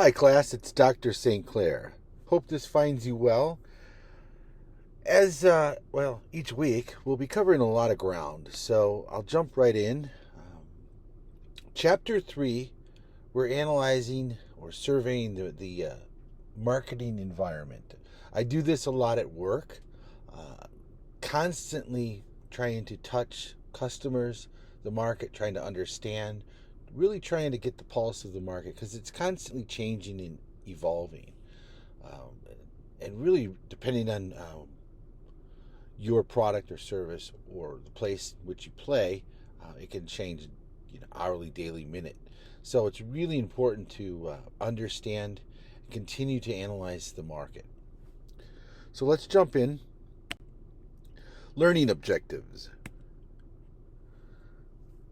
Hi class, it's Dr. St. Clair. Hope this finds you well. Each week we'll be covering a lot of ground, so I'll jump right in. Chapter 3, we're analyzing or surveying the marketing environment. I do this a lot at work, constantly trying to touch customers, the market, trying to understand, really trying to get the pulse of the market because it's constantly changing and evolving. And really, depending on your product or service or the place in which you play, it can change, hourly, daily, minute. So it's really important to understand, continue to analyze the market. So let's jump in. Learning objectives.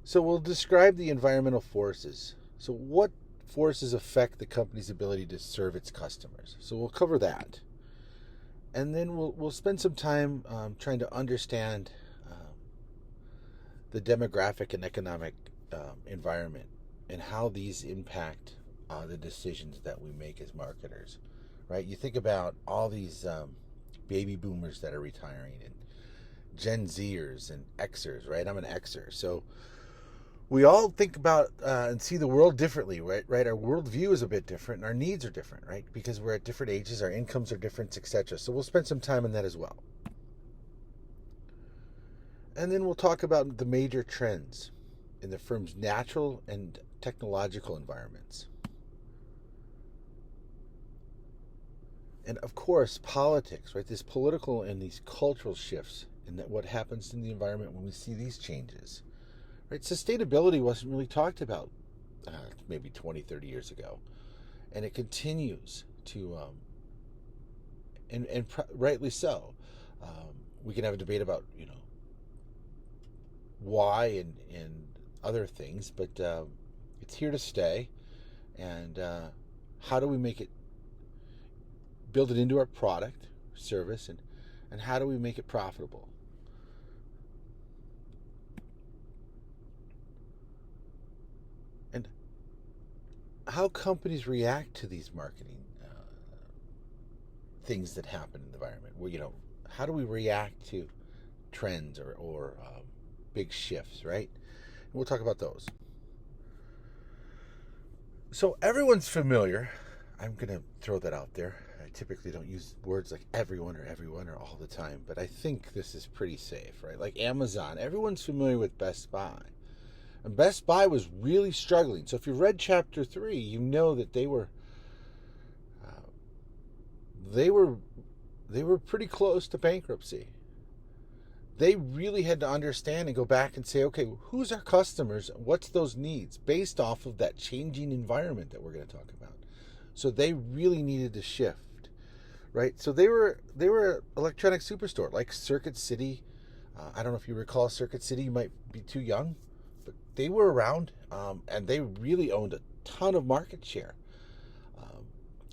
So we'll describe the environmental forces. So what forces affect the company's ability to serve its customers? So we'll cover that. And then we'll spend some time trying to understand the demographic and economic environment and how these impact the decisions that we make as marketers, right? You think about all these baby boomers that are retiring and Gen Zers and Xers, right? I'm an Xer. So we all think about and see the world differently, right? Our worldview is a bit different, and our needs are different, right? Because we're at different ages, our incomes are different, etc. So we'll spend some time on that as well. And then we'll talk about the major trends in the firm's natural and technological environments. And of course, politics, right? This political and these cultural shifts and what happens in the environment when we see these changes. Right? Sustainability wasn't really talked about maybe 20, 30 years ago. And it continues to, rightly so. We can have a debate about, why and other things, but it's here to stay. And how do we build it into our product, service, and how do we make it profitable? How companies react to these marketing things that happen in the environment. Well, how do we react to trends or big shifts, right? And we'll talk about those. So everyone's familiar. I'm going to throw that out there. I typically don't use words like everyone or all the time, but I think this is pretty safe, right? Like Amazon, everyone's familiar with Best Buy. And Best Buy was really struggling. So if you read Chapter 3, you know that they were pretty close to bankruptcy. They really had to understand and go back and say, okay, who's our customers? What's those needs based off of that changing environment that we're going to talk about? So they really needed to shift, right? So they were an electronic superstore like Circuit City. I don't know if you recall Circuit City. You might be too young. But they were around, and they really owned a ton of market share.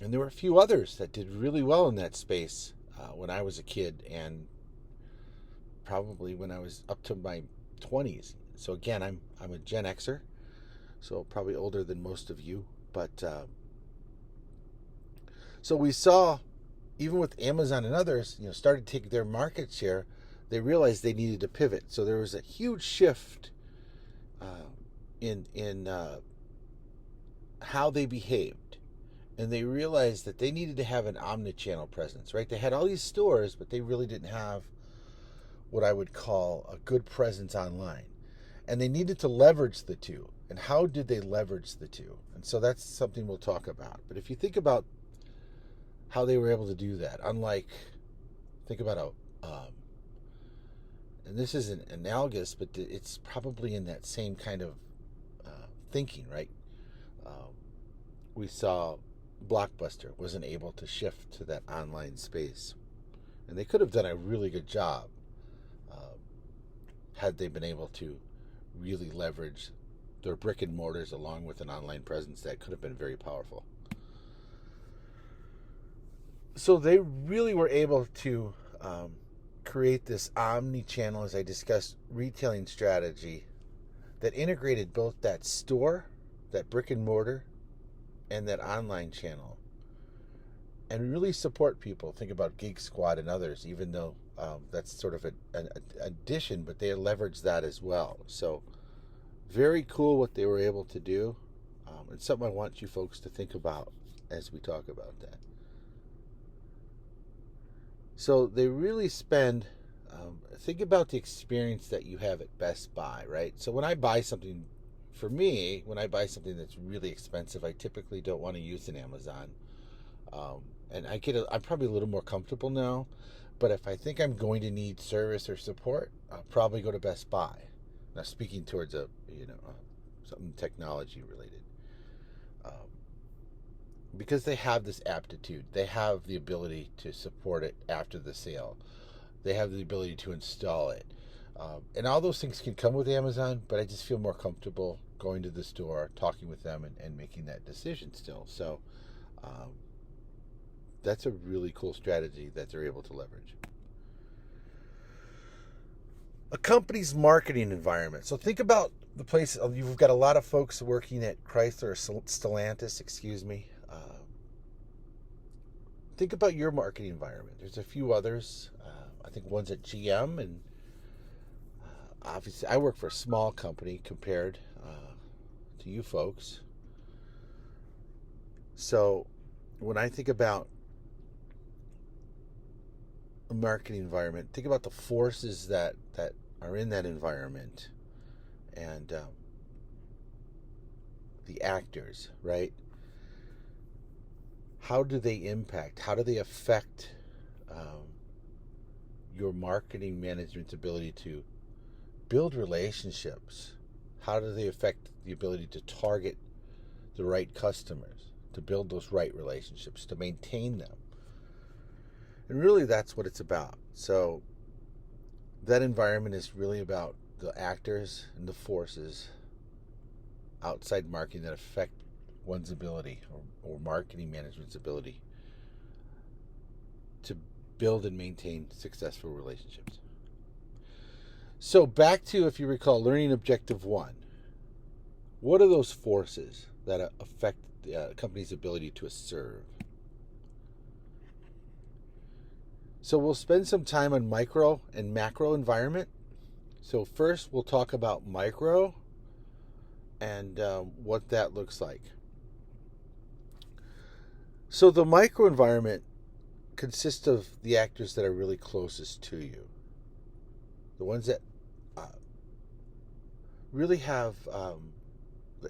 And there were a few others that did really well in that space when I was a kid and probably when I was up to my 20s. So again, I'm a Gen Xer, so probably older than most of you. But so we saw, even with Amazon and others, started to take their market share. They realized they needed to pivot. So there was a huge shift in how they behaved, and they realized that they needed to have an omni-channel presence, right? They had all these stores, but they really didn't have what I would call a good presence online, and they needed to leverage the two. And how did they leverage the two? And so that's something we'll talk about. But if you think about how they were able to do that, think about and this isn't analogous, but it's probably in that same kind of thinking, right? We saw Blockbuster wasn't able to shift to that online space, and they could have done a really good job had they been able to really leverage their brick and mortars along with an online presence. That could have been very powerful. So they really were able to create this omni-channel, as I discussed, retailing strategy that integrated both that store, that brick and mortar, and that online channel, and really support people. Think about Geek Squad and others, even though that's sort of an addition, but they leverage that as well. So very cool what they were able to do. It's something I want you folks to think about as we talk about that. So they really spend, think about the experience that you have at Best Buy, right? So when I buy something, for me, when I buy something that's really expensive, I typically don't want to use an Amazon. And I'm probably a little more comfortable now, but if I think I'm going to need service or support, I'll probably go to Best Buy. Now, speaking towards something technology related, because they have this aptitude, they have the ability to support it after the sale, they have the ability to install it, and all those things can come with Amazon. But I just feel more comfortable going to the store, talking with them, and making that decision still. So. That's a really cool strategy that they're able to leverage. A company's marketing environment. So think about the place. You've got a lot of folks working at Chrysler or Stellantis, think about your marketing environment. There's a few others. I think one's at GM, and obviously I work for a small company compared to you folks. So when I think about a marketing environment, think about the forces that are in that environment, and the actors, right? How do they impact? How do they affect your marketing management's ability to build relationships? How do they affect the ability to target the right customers, to build those right relationships, to maintain them? And really, that's what it's about. So that environment is really about the actors and the forces outside marketing that affect one's ability, or marketing management's ability, to build and maintain successful relationships. So back to, if you recall, learning objective 1. What are those forces that affect the company's ability to serve? So we'll spend some time on micro and macro environment. So first we'll talk about micro and what that looks like. So the micro environment consists of the actors that are really closest to you. The ones that really have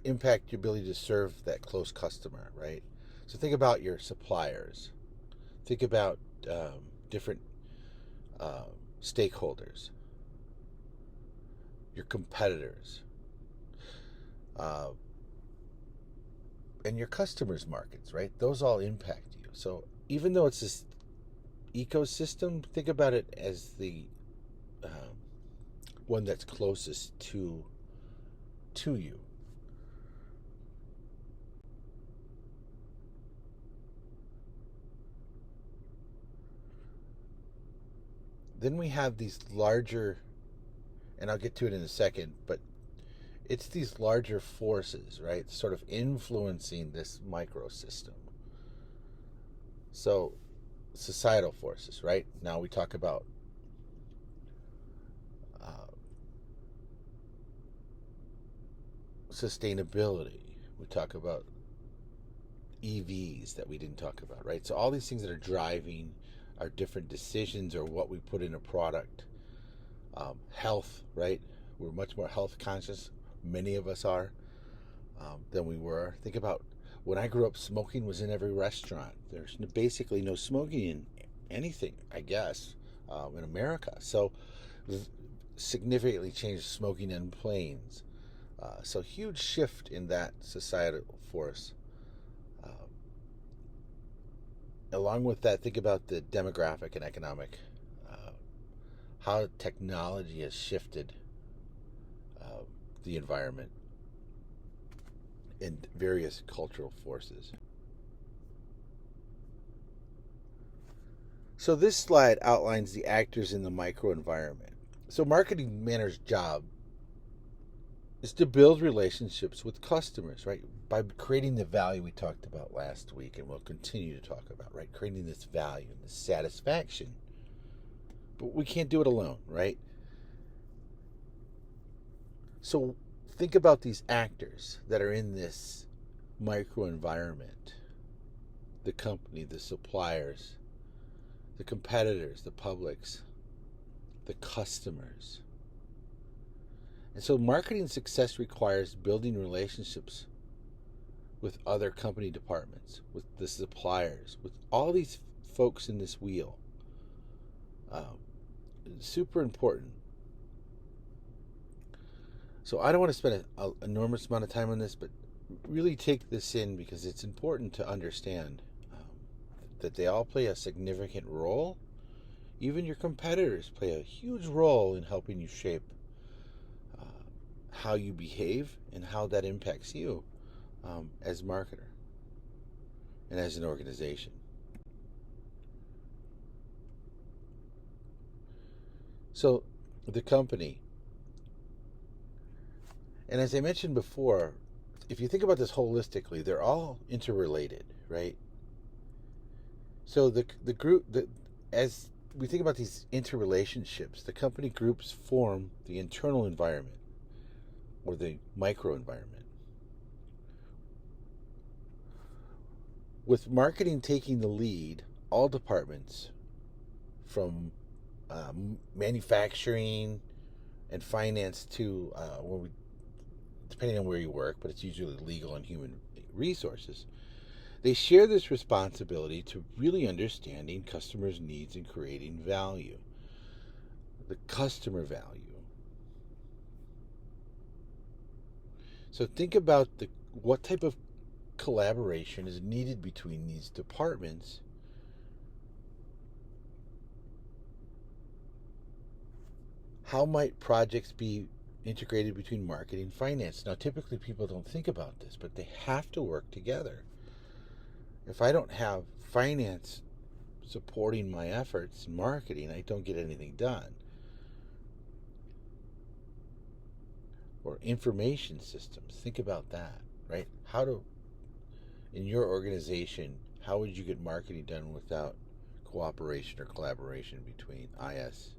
impact your ability to serve that close customer, right? So think about your suppliers. Think about different stakeholders, your competitors, and your customers' markets, right? Those all impact you. So even though it's this ecosystem, think about it as the one that's closest to you. Then we have these larger, and I'll get to it in a second, but it's these larger forces, right? Sort of influencing this microsystem. So, societal forces, right? Now we talk about sustainability. We talk about EVs that we didn't talk about, right? So all these things that are driving our different decisions or what we put in a product. Health, right? We're much more health conscious. Many of us are than we were. Think about when I grew up, smoking was in every restaurant. There's basically no smoking in anything, I guess, in America. So significantly changed smoking in planes. So huge shift in that societal force. Along with that, think about the demographic and economic, how technology has shifted the environment and various cultural forces. So this slide outlines the actors in the microenvironment. So marketing manager's job is to build relationships with customers, right? By creating the value we talked about last week and we'll continue to talk about, right? Creating this value and this satisfaction. But we can't do it alone, right? So think about these actors that are in this microenvironment: the company, the suppliers, the competitors, the publics, the customers. And so marketing success requires building relationships with other company departments, with the suppliers, with all these folks in this wheel. Super important. So I don't want to spend an enormous amount of time on this, but really take this in because it's important to understand that they all play a significant role. Even your competitors play a huge role in helping you shape how you behave and how that impacts you as a marketer and as an organization. So the company, and as I mentioned before, if you think about this holistically, they're all interrelated, right? So the group, as we think about these interrelationships, the company groups form the internal environment or the microenvironment. With marketing taking the lead, all departments from manufacturing and finance to, depending on where you work, but it's usually legal and human resources, they share this responsibility to really understanding customers' needs and creating value, the customer value. So think about what type of collaboration is needed between these departments. How might projects be integrated between marketing and finance? Now, typically people don't think about this, but they have to work together. If I don't have finance supporting my efforts in marketing, I don't get anything done. Or information systems. Think about that, right? In your organization, how would you get marketing done without cooperation or collaboration between IS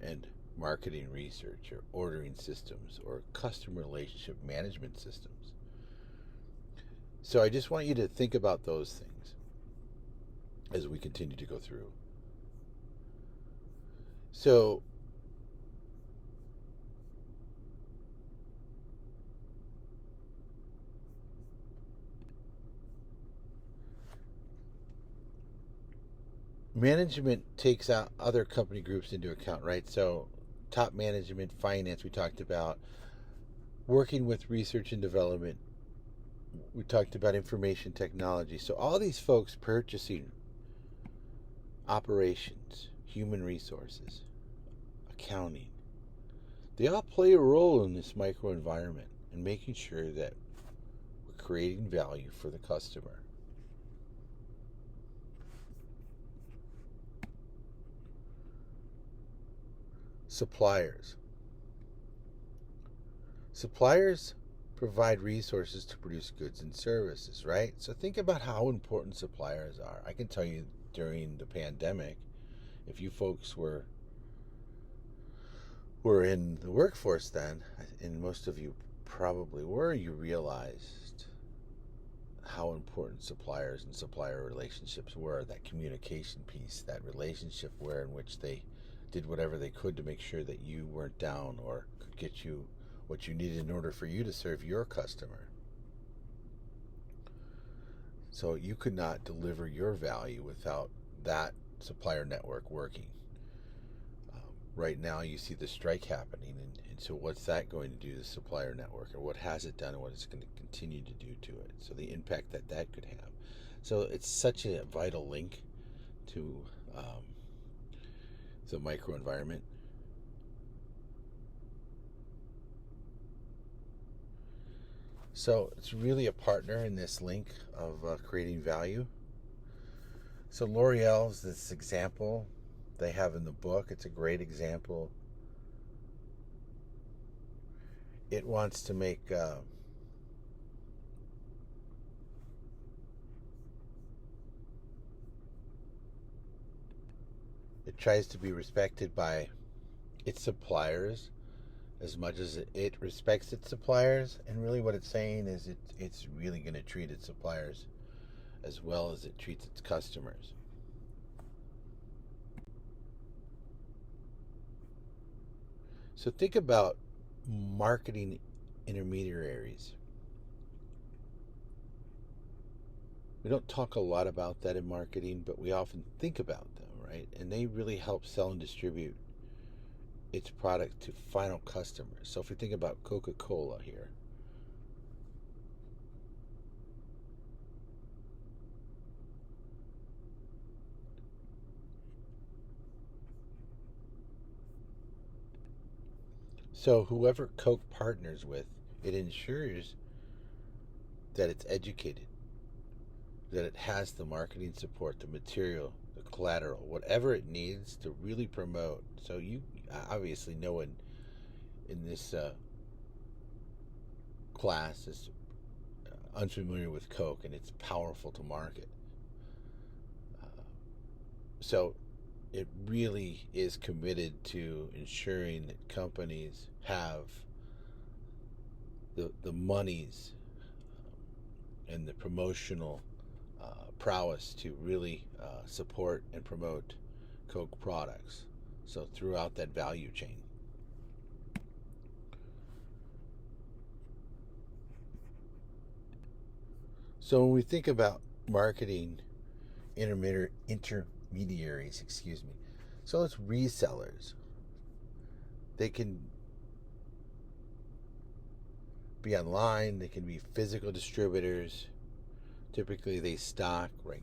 and marketing research or ordering systems or customer relationship management systems? So I just want you to think about those things as we continue to go through. So management takes out other company groups into account, right? So top management, finance, we talked about. Working with research and development, we talked about information technology. So all these folks, purchasing, operations, human resources, accounting, they all play a role in this microenvironment and making sure that we're creating value for the customer. Suppliers. Suppliers provide resources to produce goods and services, right? So think about how important suppliers are. I can tell you during the pandemic, if you folks were in the workforce then, and most of you probably were, you realized how important suppliers and supplier relationships were, that communication piece, that relationship in which they did whatever they could to make sure that you weren't down or could get you what you needed in order for you to serve your customer. So you could not deliver your value without that supplier network working. Right now you see the strike happening, and so what's that going to do to the supplier network, or what has it done and what it's going to continue to do to it? So the impact that could have. So it's such a vital link to the microenvironment. So it's really a partner in this link of creating value. So L'Oreal's this example they have in the book. It's a great example it wants to make it tries to be respected by its suppliers as much as it respects its suppliers. And really what it's saying is it's really going to treat its suppliers as well as it treats its customers. So think about marketing intermediaries. We don't talk a lot about that in marketing, but we often think about them, right? And they really help sell and distribute its product to final customers. So if we think about Coca-Cola here, so whoever Coke partners with, it ensures that it's educated, that it has the marketing support, the material, the collateral, whatever it needs to really promote. So you obviously no one in this class is unfamiliar with Coke, and it's powerful to market. So it really is committed to ensuring that companies have the monies and the promotional prowess to really support and promote Coke products. So throughout that value chain. So when we think about marketing intermediaries, so it's resellers. They can be online, they can be physical distributors. Typically they stock, right?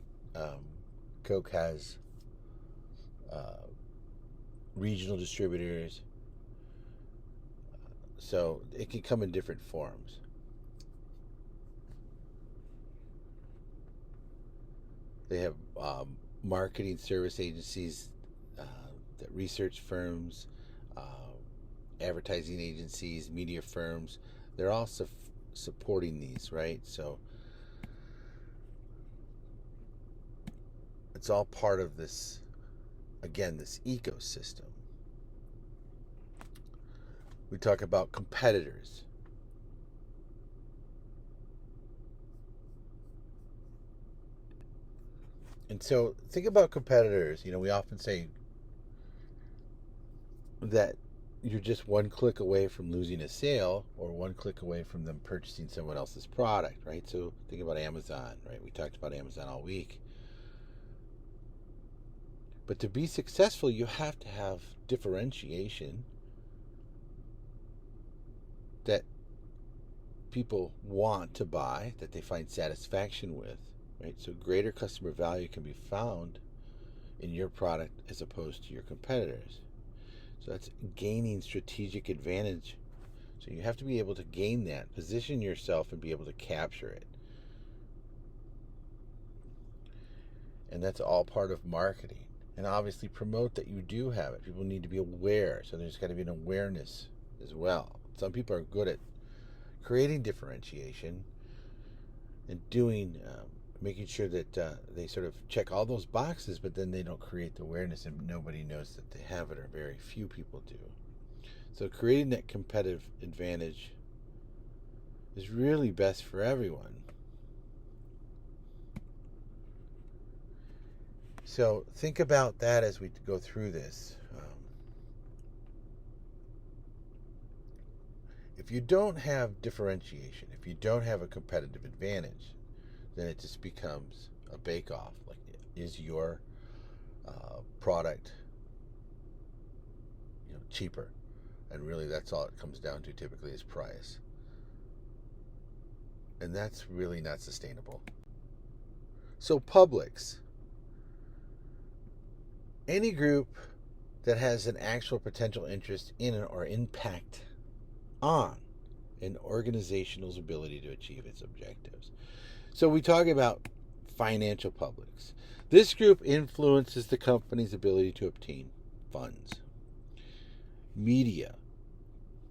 Coke has regional distributors. So it can come in different forms. They have marketing service agencies, that research firms, advertising agencies, media firms. They're all supporting these, right? So it's all part of this, again, this ecosystem. We talk about competitors. And so think about competitors. We often say that you're just one click away from losing a sale or one click away from them purchasing someone else's product, right? So think about Amazon, right? We talked about Amazon all week. But to be successful, you have to have differentiation that people want to buy, that they find satisfaction with, right? So greater customer value can be found in your product as opposed to your competitors. So that's gaining strategic advantage. So you have to be able to gain that, position yourself, and be able to capture it. And that's all part of marketing. And obviously promote that you do have it. People need to be aware. So there's got to be an awareness as well. Some people are good at creating differentiation and making sure that they sort of check all those boxes, but then they don't create the awareness and nobody knows that they have it, or very few people do. So creating that competitive advantage is really best for everyone. So think about that as we go through this. If you don't have differentiation, if you don't have a competitive advantage, then it just becomes a bake-off. Like, is your product cheaper? And really, that's all it comes down to typically, is price. And that's really not sustainable. So Publix, any group that has an actual potential interest in or impact on an organization's ability to achieve its objectives. So we talk about financial publics. This group influences the company's ability to obtain funds. Media.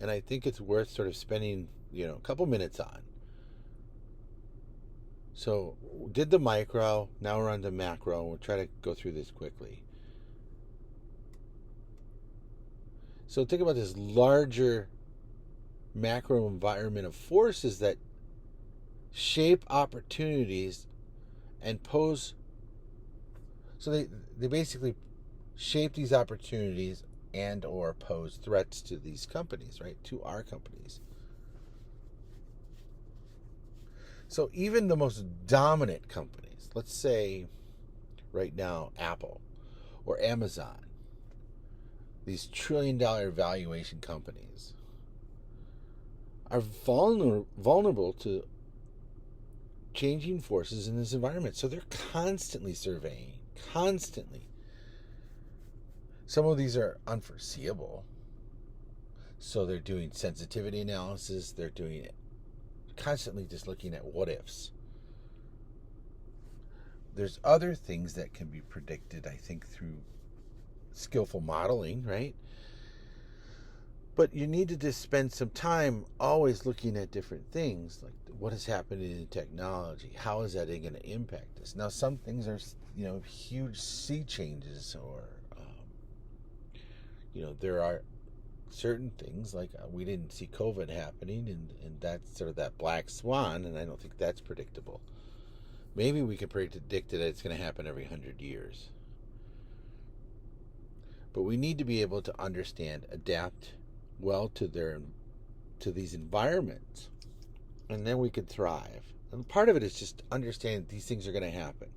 and I think it's worth sort of spending, a couple minutes on. So, did the micro, now we're on the macro. We'll try to go through this quickly. So, think about this larger macro environment of forces that shape opportunities and pose. So, they basically shape these opportunities and or pose threats to these companies, right? To our companies. So even the most dominant companies, let's say right now Apple or Amazon, these trillion-dollar valuation companies, are vulnerable to changing forces in this environment. So they're constantly surveying, constantly. Some of these are unforeseeable. So they're doing sensitivity analysis. They're doing it constantly, just looking at what ifs. There's other things that can be predicted, I think, through skillful modeling, right? But you need to just spend some time always looking at different things, like what is happening in technology. How is that going to impact us? Now, some things are, huge sea changes, or, there are certain things like we didn't see COVID happening, and that's sort of that black swan, and I don't think that's predictable. Maybe we can predict that it's going to happen every 100 years. But we need to be able to understand, adapt well to these environments, and then we could thrive. And part of it is just understanding these things are going to happen.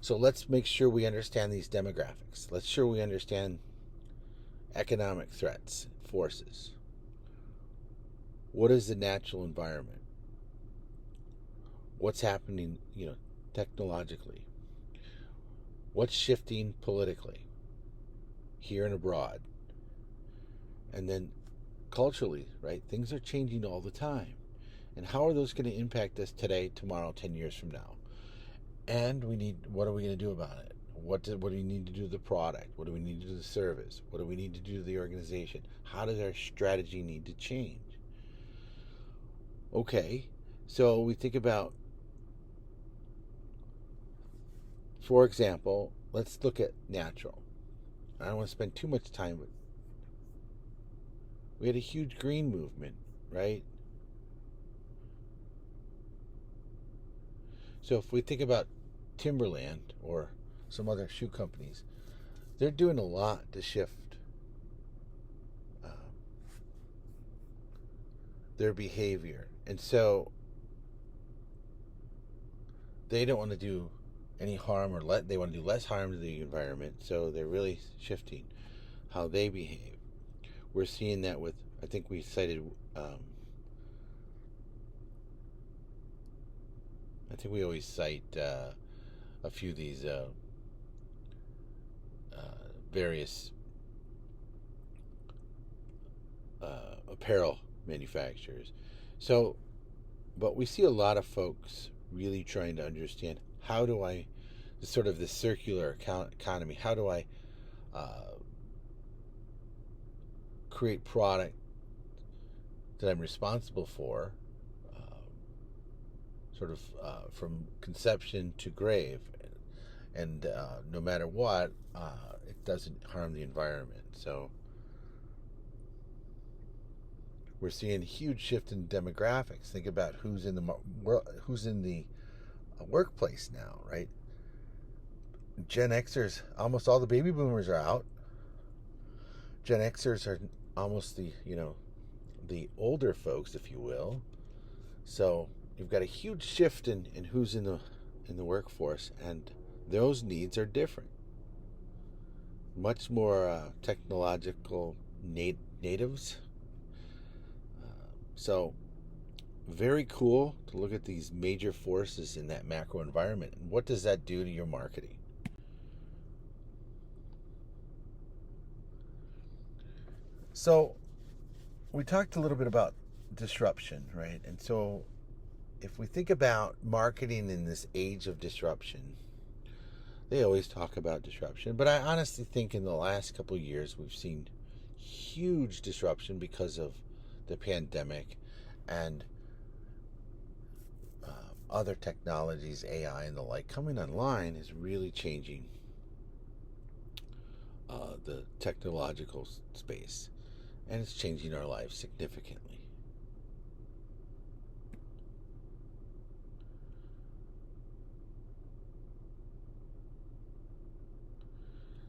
So let's make sure we understand these demographics. Let's sure we understand economic threats, forces. What is the natural environment? What's happening, technologically? What's shifting politically, here and abroad? And then culturally, right? Things are changing all the time. And how are those going to impact us today, tomorrow, 10 years from now? And what are we going to do about it? What do we need to do to the product? What do we need to do to the service? What do we need to do to the organization? How does our strategy need to change? Okay, so we think about, for example, let's look at natural. I don't want to spend too much time with. We had a huge green movement, right? So if we think about Timberland or some other shoe companies, they're doing a lot to shift their behavior. And so they don't want to do any harm, or they want to do less harm to the environment. So they're really shifting how they behave. We're seeing that with, I think we cited, I think we always cite a few of these various apparel manufacturers. So, but we see a lot of folks really trying to understand, how do I, sort of the circular economy, how do I create product that I'm responsible for, from conception to grave, and no matter what, it doesn't harm the environment. So we're seeing a huge shift in demographics. Think about who's in the workplace now, right? Gen Xers, almost all the baby boomers are out. Gen Xers are almost the older folks, if you will. So you've got a huge shift in who's in the workforce, and those needs are different. Much more technological natives. So very cool to look at these major forces in that macro environment. And what does that do to your marketing? So we talked a little bit about disruption, right? And so if we think about marketing in this age of disruption, they always talk about disruption, but I honestly think in the last couple of years we've seen huge disruption because of the pandemic and other technologies, AI and the like, coming online is really changing the technological space, and it's changing our lives significantly.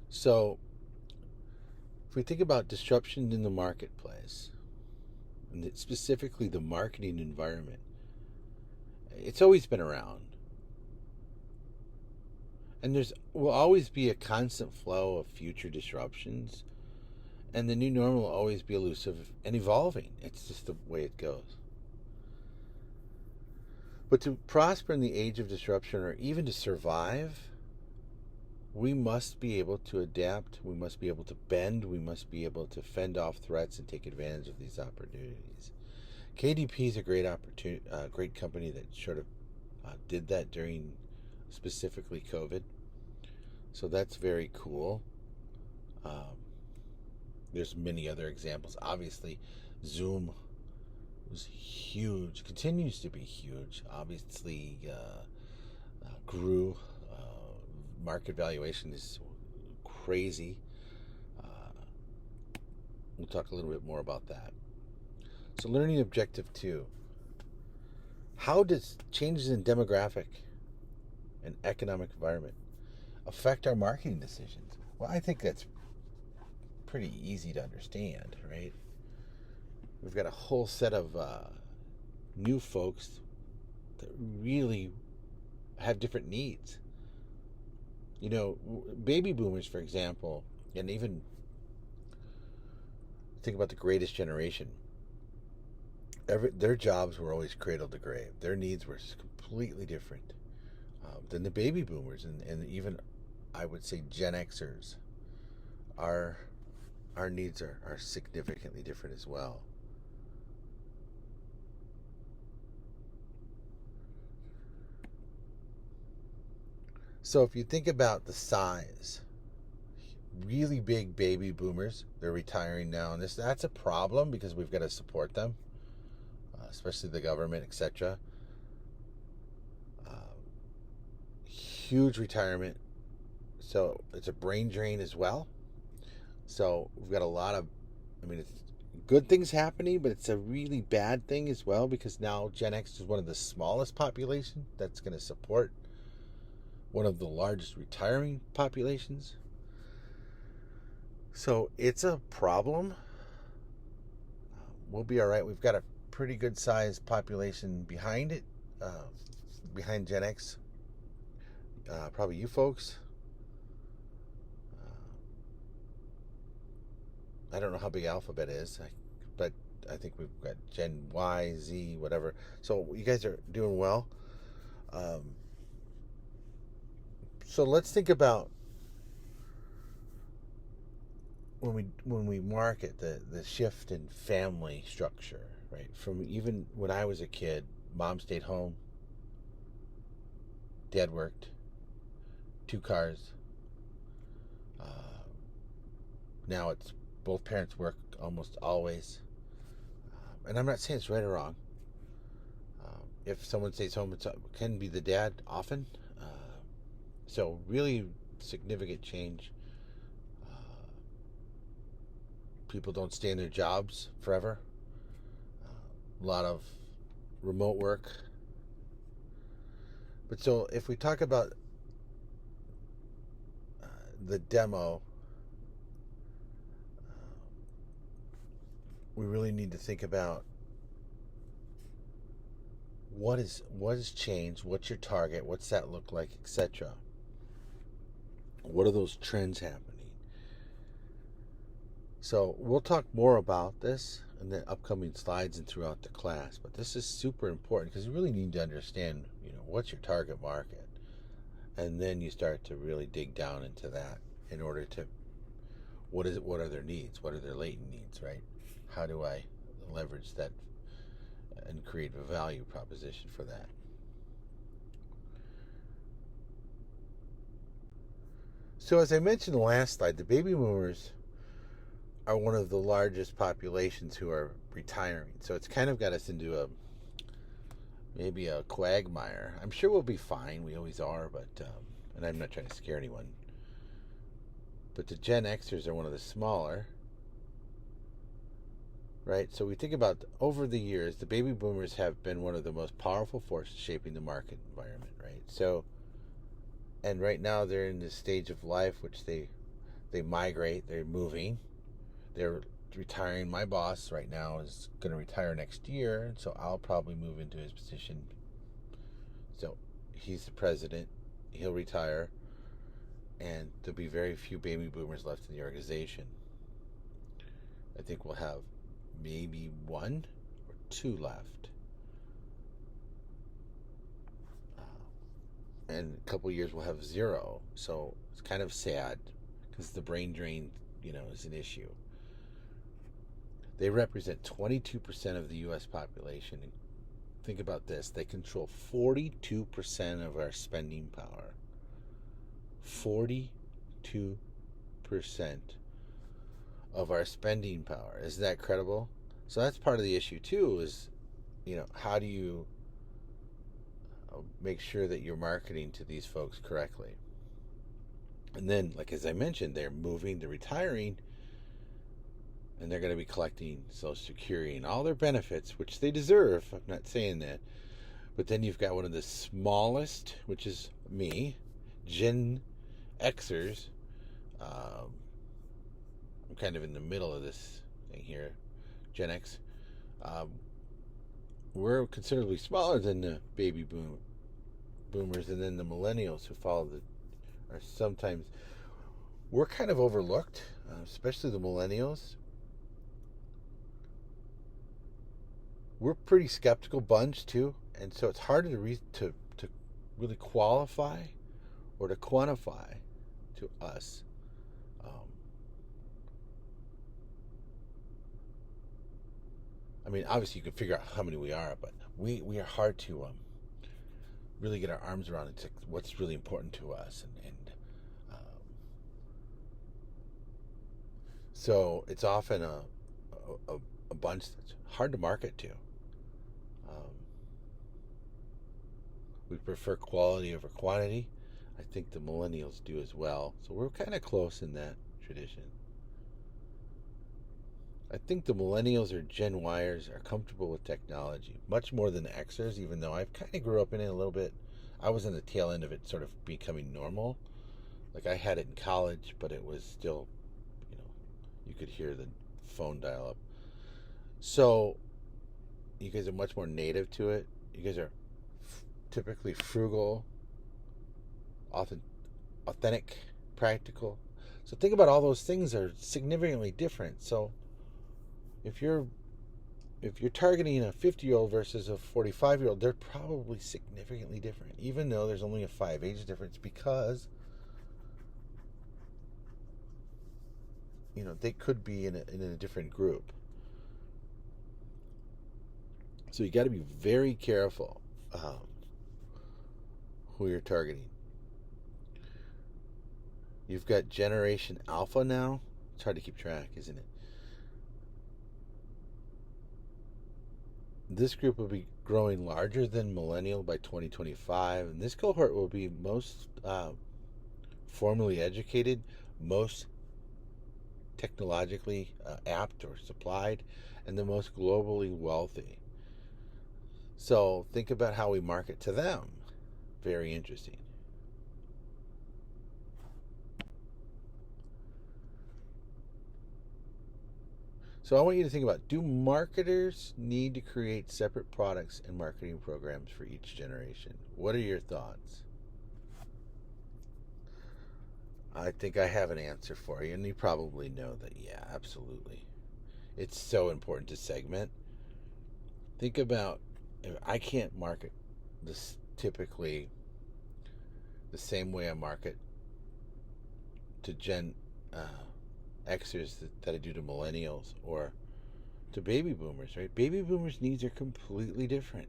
So, if we think about disruption in the marketplace, and specifically the marketing environment, it's always been around. And there's will always be a constant flow of future disruptions, and the new normal will always be elusive and evolving. It's just the way it goes. But to prosper in the age of disruption, or even to survive, we must be able to adapt, we must be able to bend, we must be able to fend off threats and take advantage of these opportunities. KDP is a great company that sort of did that during specifically COVID. So that's very cool. There's many other examples. Obviously, Zoom was huge, continues to be huge. Obviously, grew. Market valuation is crazy. We'll talk a little bit more about that. So, learning objective 2. How does changes in demographic and economic environment affect our marketing decisions? Well, I think that's pretty easy to understand, right? We've got a whole set of new folks that really have different needs. You know, baby boomers, for example, and even think about the greatest generation. Their jobs were always cradle to grave. Their needs were completely different than the baby boomers, and even I would say Gen Xers. Our needs are significantly different as well. So if you think about the size, really big baby boomers, they're retiring now, and that's a problem because we've got to support them, especially the government, etc. Huge retirement, so it's a brain drain as well. So we've got a lot of, it's good things happening, but it's a really bad thing as well because now Gen X is one of the smallest population that's going to support one of the largest retiring populations. So it's a problem. We'll be all right. We've got a pretty good sized population behind it, behind Gen X. Probably you folks. I don't know how big Alphabet is, but I think we've got Gen Y, Z, whatever. So you guys are doing well. So let's think about when we market the shift in family structure, right? From even when I was a kid, mom stayed home, dad worked, 2 cars. Now it's both parents work almost always, and I'm not saying it's right or wrong. If someone stays home, it can be the dad often. So really significant change. People don't stay in their jobs forever. A lot of remote work. But so if we talk about the demo, we really need to think about what has changed, what's your target, what's that look like, etc. What are those trends happening? So we'll talk more about this in the upcoming slides and throughout the class, but this is super important because you really need to understand, what's your target market, and then you start to really dig down into that in order to what are their needs, what are their latent needs, right? How do I leverage that and create a value proposition for that? So as I mentioned in the last slide, the baby boomers are one of the largest populations who are retiring. So it's kind of got us into maybe a quagmire. I'm sure we'll be fine. We always are, but and I'm not trying to scare anyone. But the Gen Xers are one of the smaller, right? So we think about over the years, the baby boomers have been one of the most powerful forces shaping the market environment, right? So, and right now they're in this stage of life which they migrate, they're moving, they're retiring. My boss right now is going to retire next year, so I'll probably move into his position. So he's the president, he'll retire, and there'll be very few baby boomers left in the organization. I think we'll have maybe one or two left. And in a couple of years we'll have zero. So it's kind of sad because the brain drain, is an issue. They represent 22% of the U.S. population. Think about this. They control 42% of our spending power. 42% of our spending power. Is that credible? So that's part of the issue too, is, how do you make sure that you're marketing to these folks correctly? And then, like as I mentioned, they're moving, they're retiring, and they're going to be collecting Social Security and all their benefits, which they deserve. I'm not saying that. But then you've got one of the smallest, which is me, Gen Xers. I'm kind of in the middle of this thing here, Gen X. We're considerably smaller than the baby boomers, and then the millennials who follow are sometimes, we're kind of overlooked, especially the millennials. We're a pretty skeptical bunch too, and so it's harder to really qualify or to quantify to us. I mean, obviously you can figure out how many we are, but we are hard to really get our arms around it. What's really important to us, and so it's often a bunch that's hard to market to. We prefer quality over quantity. I think the millennials do as well. So we're kind of close in that tradition. I think the millennials or Gen Yers are comfortable with technology, much more than the Xers, even though I kind of grew up in it a little bit. I was in the tail end of it sort of becoming normal. Like I had it in college, but it was still, you could hear the phone dial up. So you guys are much more native to it. You guys are typically frugal, authentic, practical. So think about all those things are significantly different. So if you're targeting a 50-year-old versus a 45-year-old, they're probably significantly different, even though there's only a 5 age difference, because they could be in a different group. So you got to be very careful who you're targeting. You've got Generation Alpha now. It's hard to keep track, isn't it? This group will be growing larger than Millennial by 2025, and this cohort will be most formally educated, most technologically apt or supplied, and the most globally wealthy. So think about how we market to them. Very interesting. So I want you to think about, do marketers need to create separate products and marketing programs for each generation? What are your thoughts? I think I have an answer for you, and you probably know that, yeah, absolutely. It's so important to segment. Think about, I can't market this typically the same way I market to Gen Xers that I do to millennials or to baby boomers, right? Baby boomers' needs are completely different.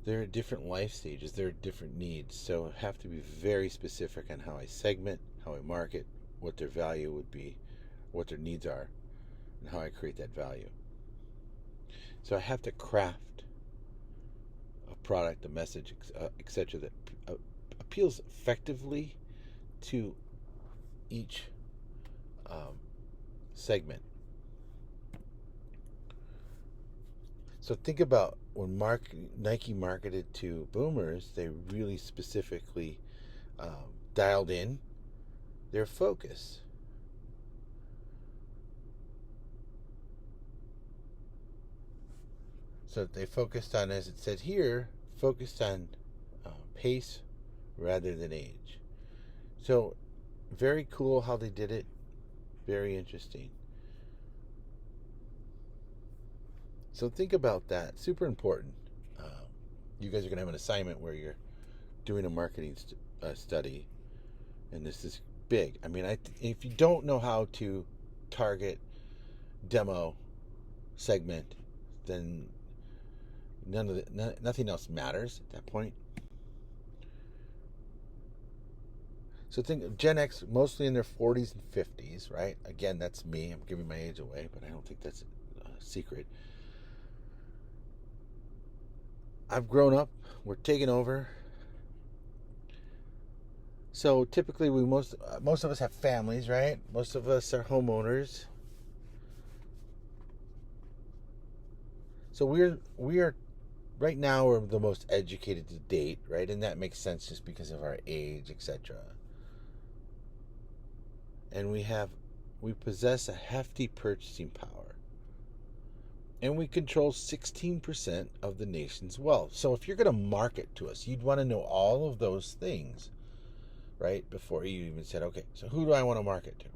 They're at different life stages, they're at different needs, so I have to be very specific on how I segment, how I market, what their value would be what their needs are, and how I create that value. So I have to craft a product, a message, etc., that appeals effectively to each segment. So think about when Nike marketed to boomers, they really specifically dialed in their focus. So they focused on, as it said here, focused on pace rather than age. So very cool how they did it. Very interesting. So think about that. Super important. You guys are going to have an assignment where you're doing a marketing study, and this is big. I mean, if you don't know how to target, demo, segment, then nothing else matters at that point. So think of Gen X, mostly in their 40s and 50s, right? Again, that's me. I'm giving my age away, but I don't think that's a secret. I've grown up. We're taking over. So typically, most of us have families, right? Most of us are homeowners. So we are right now we're the most educated to date, right? And that makes sense just because of our age, etc. And we possess a hefty purchasing power. And we control 16% of the nation's wealth. So if you're going to market to us, you'd want to know all of those things, right? Before you even said, okay, so who do I want to market to?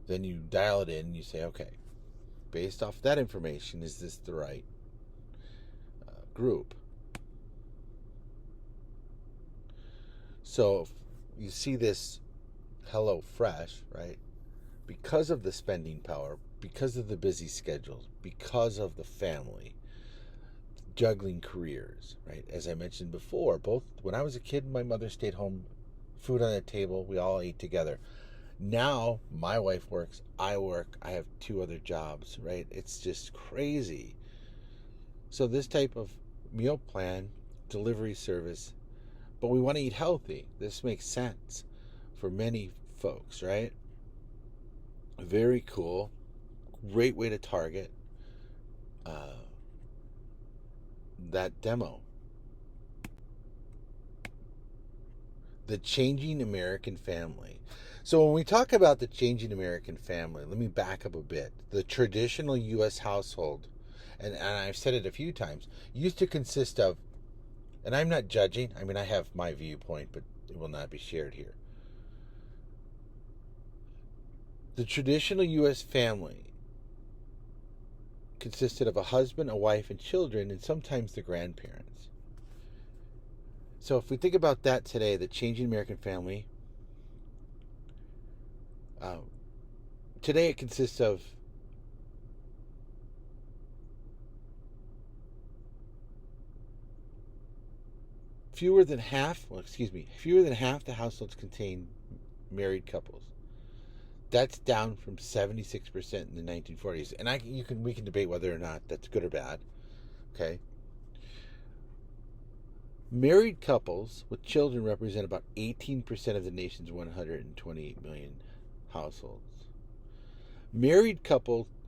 Then you dial it in and you say, okay, based off that information, is this the right group? So if you see this Hello Fresh, right? Because of the spending power, because of the busy schedules, because of the family, juggling careers, right? As I mentioned before, both when I was a kid, my mother stayed home, food on the table, we all ate together. Now my wife works, I work, I have 2 other jobs, right? It's just crazy. So this type of meal plan, delivery service, but we want to eat healthy. This makes sense for many folks, right? Very cool. Great way to target that demo. The changing American family. So when we talk about the changing American family, let me back up a bit. The traditional U.S. household, and I've said it a few times, used to consist of, and I'm not judging, I mean, I have my viewpoint, but it will not be shared here. The traditional U.S. family consisted of a husband, a wife, and children, and sometimes the grandparents. So if we think about that today, the changing American family, today it consists of fewer than half the households contain married couples. That's down from 76% in the 1940s. And we can debate whether or not that's good or bad. Okay. Married couples with children represent about 18% of the nation's 128 million households. Married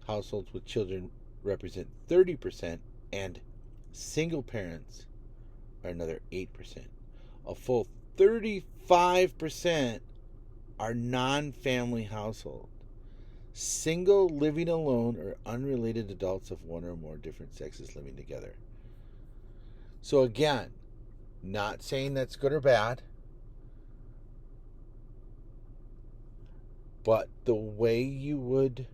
households with children represent 30%, and single parents are another 8%. A full 35% are non-family household. Single, living alone, or unrelated adults of one or more different sexes living together. So again, not saying that's good or bad, but the way you would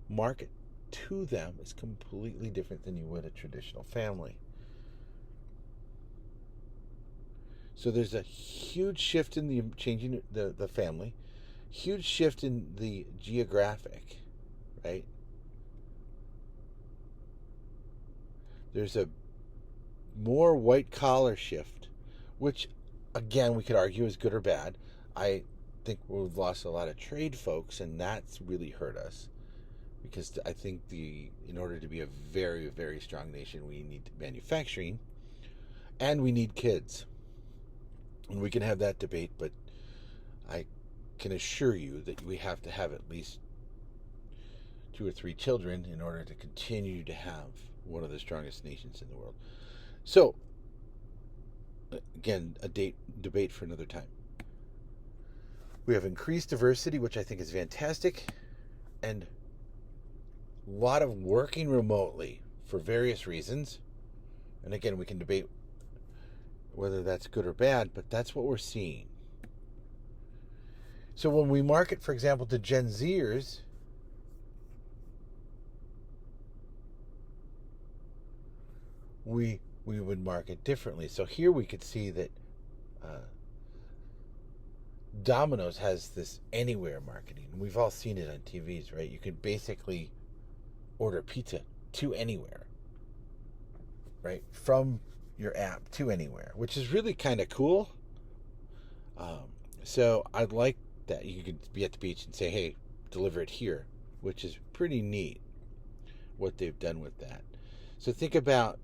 market to them is completely different than you would a traditional family. So there's a huge shift in the changing the family, huge shift in the geographic, right? There's a more white collar shift, which again we could argue is good or bad. I think we've lost a lot of trade folks, and that's really hurt us. Because I think in order to be a very, very strong nation, we need manufacturing, and we need kids. And we can have that debate, but I can assure you that we have to have at least 2 or 3 children in order to continue to have one of the strongest nations in the world. So, again, a debate for another time. We have increased diversity, which I think is fantastic, and a lot of working remotely for various reasons. And again, we can debate whether that's good or bad, but that's what we're seeing. So when we market, for example, to Gen Zers, we would market differently. So here we could see that Domino's has this anywhere marketing. We've all seen it on TVs, right? You can basically order pizza to anywhere, right? From your app to anywhere, which is really kind of cool. So I'd like that you could be at the beach and say, hey, deliver it here, which is pretty neat what they've done with that. So think about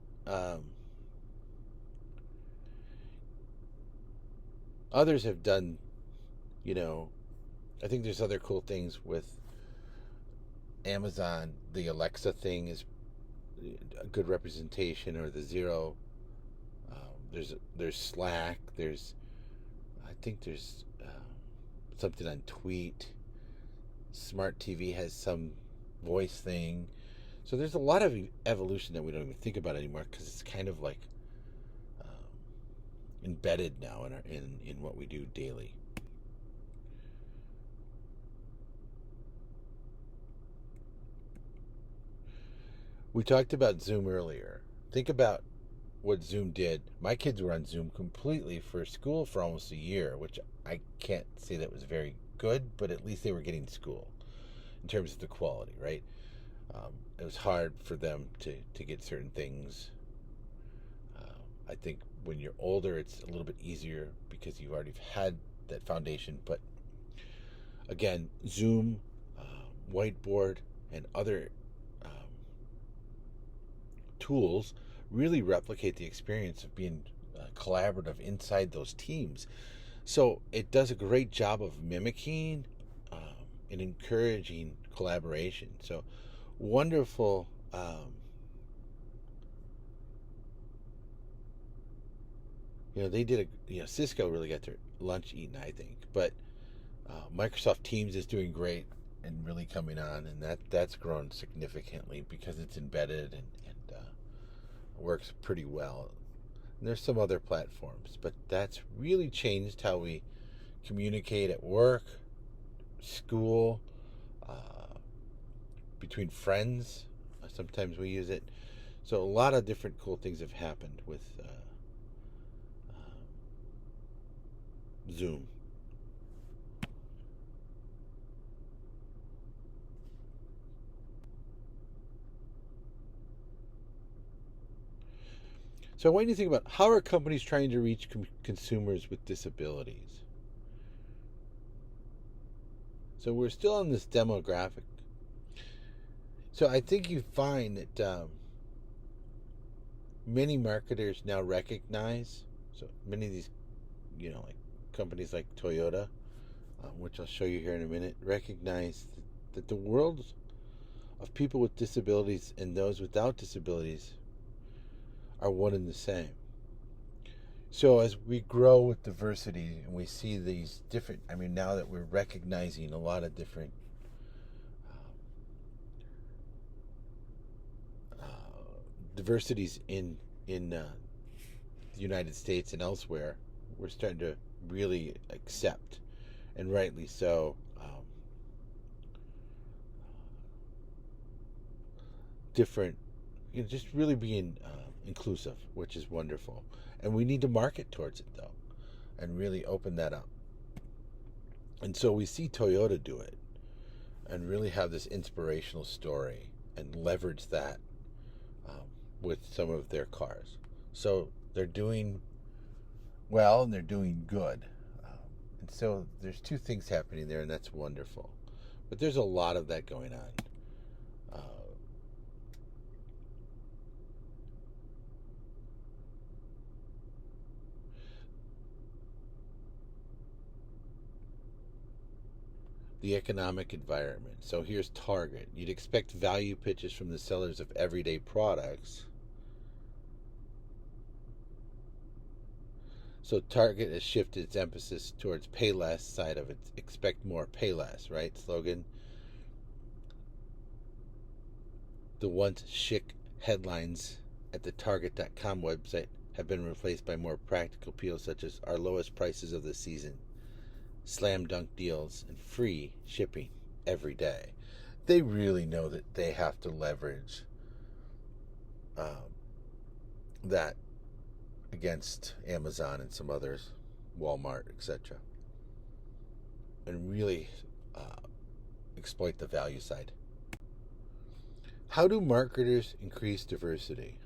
others have done, I think there's other cool things with Amazon. The Alexa thing is a good representation, or the Zero. There's Slack. I think there's something on Tweet. Smart TV has some voice thing. So there's a lot of evolution that we don't even think about anymore, because it's kind of like embedded now in what we do daily. We talked about Zoom earlier. Think about what Zoom did. My kids were on Zoom completely for school for almost a year, which I can't say that was very good, but at least they were getting school in terms of the quality, right? It was hard for them to get certain things. I think when you're older, it's a little bit easier because you've already had that foundation. But again, Zoom, Whiteboard, and other tools really replicate the experience of being collaborative inside those teams. So it does a great job of mimicking and encouraging collaboration. So wonderful. They did Cisco really got their lunch eaten, I think. But Microsoft Teams is doing great and really coming on, and that's grown significantly because it's embedded and works pretty well. And there's some other platforms, but that's really changed how we communicate at work, school, between friends. Sometimes we use it. So a lot of different cool things have happened with Zoom. So I want you to think about, how are companies trying to reach consumers with disabilities? So we're still on this demographic. So I think you find that many marketers now recognize, so many of these, like companies like Toyota, which I'll show you here in a minute, recognize that the world of people with disabilities and those without disabilities are one and the same. So as we grow with diversity and we see these different, now that we're recognizing a lot of different diversities in the United States and elsewhere, we're starting to really accept, and rightly so, different, just really being inclusive, which is wonderful. And we need to market towards it, though, and really open that up. And so we see Toyota do it and really have this inspirational story and leverage that with some of their cars. So they're doing well and they're doing good. And so there's two things happening there, and that's wonderful. But there's a lot of that going on. Uh, the economic environment. So here's Target. You'd expect value pitches from the sellers of everyday products. So Target has shifted its emphasis towards pay less side of its expect more, pay less, right? Slogan. The once chic headlines at the Target.com website have been replaced by more practical appeals such as our lowest prices of the season, slam dunk deals, and free shipping every day. They really know that they have to leverage that against Amazon and some others, Walmart, etc., and really exploit the value side. How do marketers increase diversity?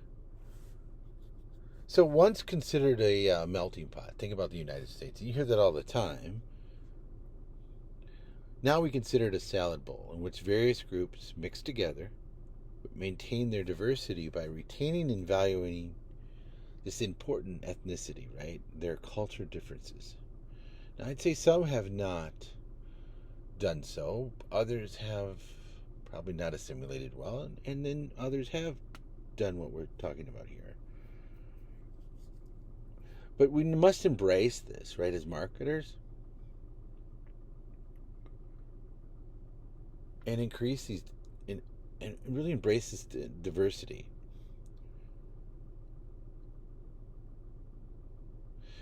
So once considered a melting pot, think about the United States. You hear that all the time. Now we consider it a salad bowl in which various groups mix together but maintain their diversity by retaining and valuing this important ethnicity, right? Their culture differences. Now, I'd say some have not done so. Others have probably not assimilated well, and then others have done what we're talking about here. But we must embrace this, right, as marketers, and increase these, and really embrace this diversity.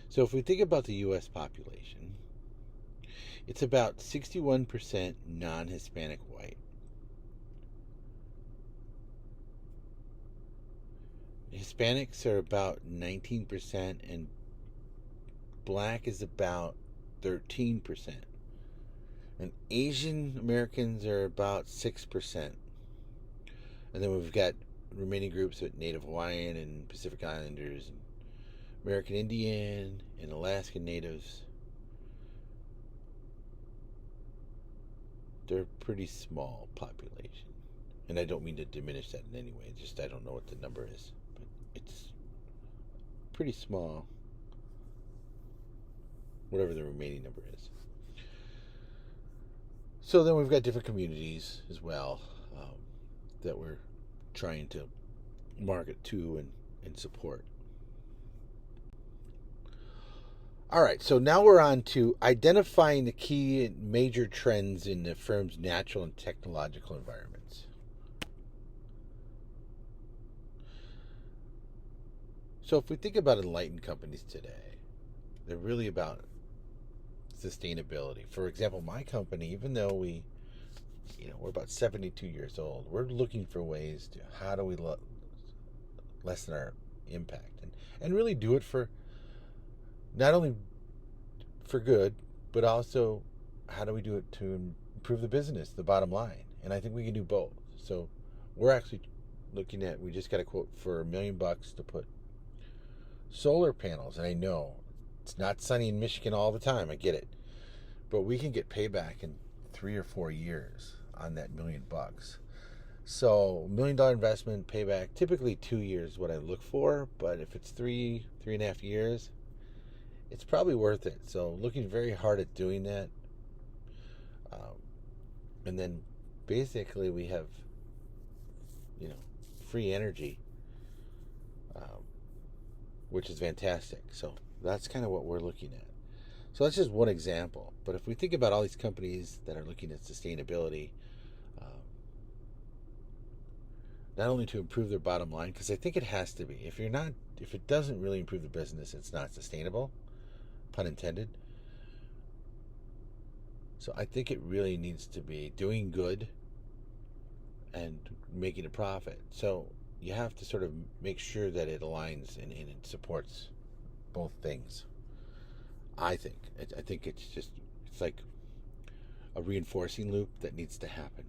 So if we think about the U.S. population, it's about 61% non-Hispanic white. Hispanics are about 19%, and black is about 13%. And Asian Americans are about 6%. And then we've got remaining groups of Native Hawaiian and Pacific Islanders, and American Indian and Alaskan Natives. They're a pretty small population. And I don't mean to diminish that in any way, just I don't know what the number is. But it's pretty small, whatever the remaining number is. So then we've got different communities as well that we're trying to market to and support. All right, so now we're on to identifying the key and major trends in the firm's natural and technological environments. So if we think about enlightened companies today, they're really about sustainability. For example, my company, even though we're about 72 years old, we're looking for ways to how do we lessen our impact and really do it for not only for good, but also how do we do it to improve the business, the bottom line. And I think we can do both. So we're actually looking at, we just got a quote for $1 million to put solar panels. And I know it's not sunny in Michigan all the time, I get it, but we can get payback in 3 or 4 years on that $1 million. So $1 million investment, payback, typically 2 years is what I look for, but if it's 3.5 years, it's probably worth it. So looking very hard at doing that. And then basically we have, free energy, which is fantastic. So that's kind of what we're looking at. So that's just one example. But if we think about all these companies that are looking at sustainability, not only to improve their bottom line, because I think it has to be. If it doesn't really improve the business, it's not sustainable, pun intended. So I think it really needs to be doing good and making a profit. So you have to sort of make sure that it aligns and it supports both things. I think it's like a reinforcing loop that needs to happen.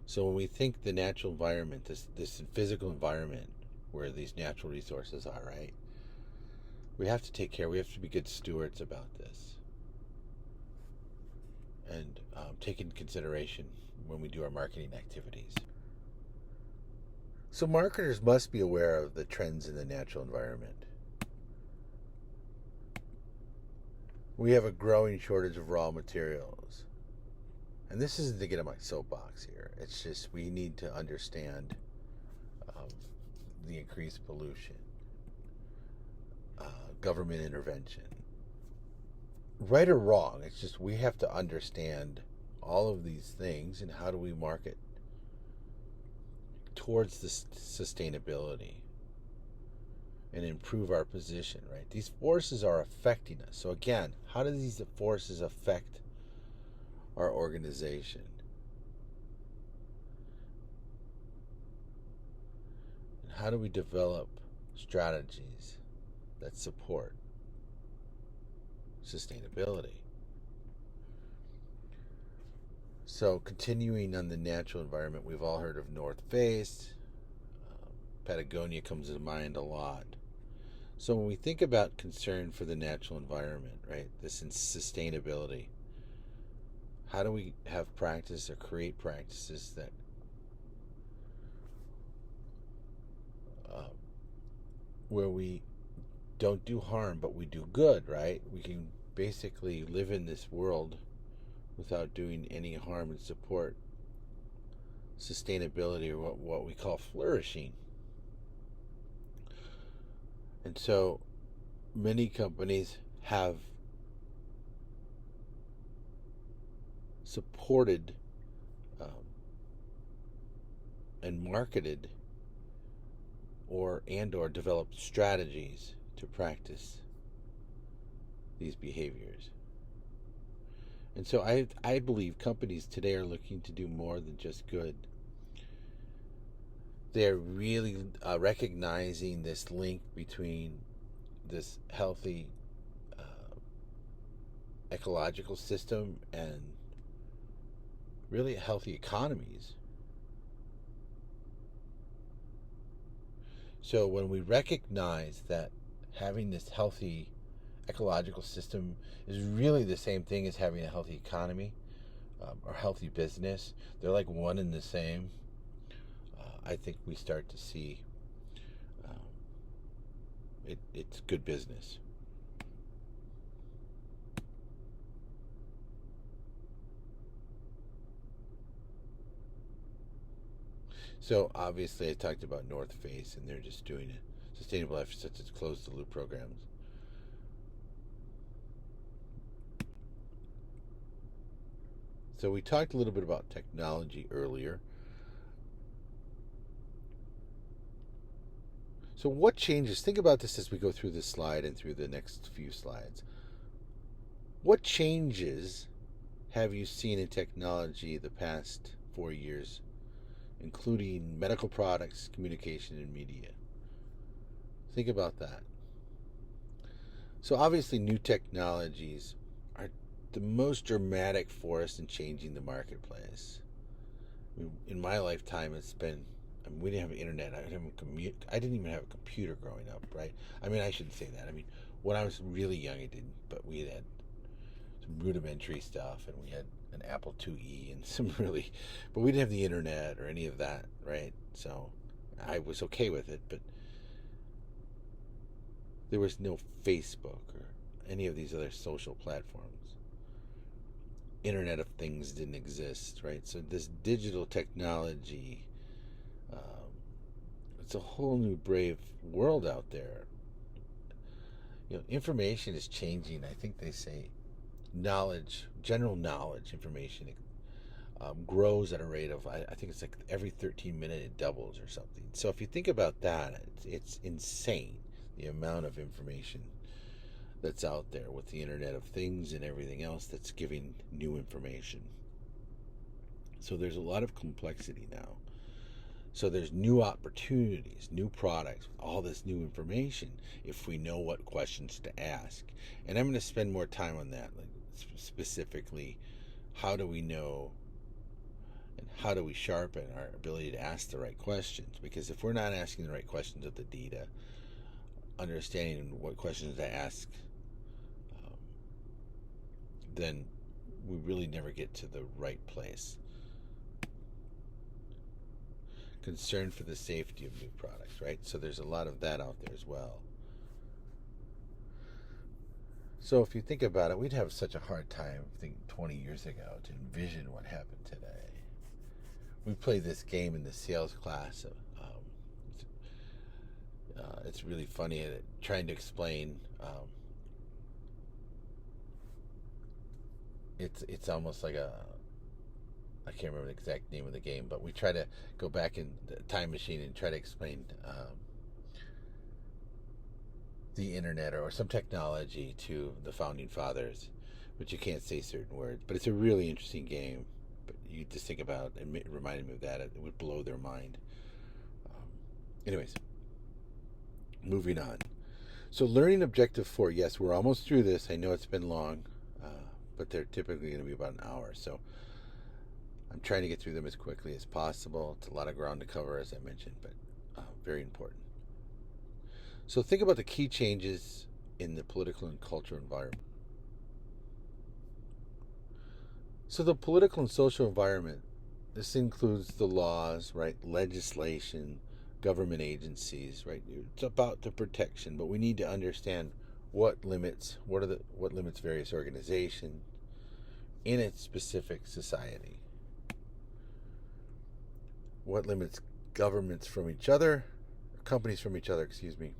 So when we think the natural environment, this physical environment where these natural resources are, right? we have to take care. We have to be good stewards about this, and take into consideration when we do our marketing activities. So marketers must be aware of the trends in the natural environment. We have a growing shortage of raw materials. And this isn't to get on my soapbox here. It's just we need to understand the increased pollution, government intervention. Right or wrong, it's just we have to understand all of these things and how do we market towards this sustainability and improve our position, right? These forces are affecting us. So again, how do these forces affect our organization? And how do we develop strategies that support sustainability? So continuing on the natural environment, we've all heard of North Face. Patagonia comes to mind a lot. So when we think about concern for the natural environment, right, this is sustainability, how do we have practice or create practices that where we don't do harm but we do good, right? We can basically live in this world without doing any harm and support sustainability, or what we call flourishing. And so many companies have supported and marketed or developed strategies to practice these behaviors. And so I believe companies today are looking to do more than just good. They're really recognizing this link between this healthy ecological system and really healthy economies. So when we recognize that having this healthy ecological system is really the same thing as having a healthy economy or healthy business, they're like one and the same. I think we start to see it's good business. So obviously I talked about North Face, and they're just doing sustainable efforts such as closed the loop programs. So we talked a little bit about technology earlier. So what changes? Think about this as we go through this slide and through the next few slides. What changes have you seen in technology the past 4 years, including medical products, communication, and media? Think about that. So obviously new technologies are the most dramatic force in changing the marketplace. In my lifetime, it's been, we didn't have internet. I didn't even have a computer growing up, right? I mean, I shouldn't say that. I mean, when I was really young, I didn't, but we had some rudimentary stuff, and we had an Apple IIe and some really, but we didn't have the internet or any of that, right? So I was okay with it, but there was no Facebook or any of these other social platforms. Internet of Things didn't exist, right? So this digital technology, it's a whole new brave world out there. Information is changing. I think they say general knowledge, information grows at a rate of, I think it's like every 13 minutes it doubles or something. So if you think about that, it's insane, the amount of information that's out there with the Internet of Things and everything else that's giving new information. So there's a lot of complexity now. So there's new opportunities, new products, all this new information if we know what questions to ask. And I'm going to spend more time on that, like specifically, how do we know and how do we sharpen our ability to ask the right questions? Because if we're not asking the right questions of the data, understanding what questions to ask, um, then we really never get to the right place. Concern for the safety of new products, right? So there's a lot of that out there as well. So if you think about it, we'd have such a hard time, I think, 20 years ago to envision what happened today. We played this game in the sales class. It's really funny trying to explain. It's almost like I can't remember the exact name of the game, but we try to go back in the time machine and try to explain the internet or some technology to the founding fathers, but you can't say certain words. But it's a really interesting game. But you just think about it, it reminded me of that. It would blow their mind. Anyways, moving on. So learning objective 4, yes, we're almost through this. I know it's been long, but they're typically going to be about an hour. So I'm trying to get through them as quickly as possible. It's a lot of ground to cover, as I mentioned, but very important. So think about the key changes in the political and cultural environment. So the political and social environment, this includes the laws, right, legislation, government agencies, right? It's about the protection, but we need to understand what limits various organizations in its specific society. What limits governments from each other, companies from each other, excuse me.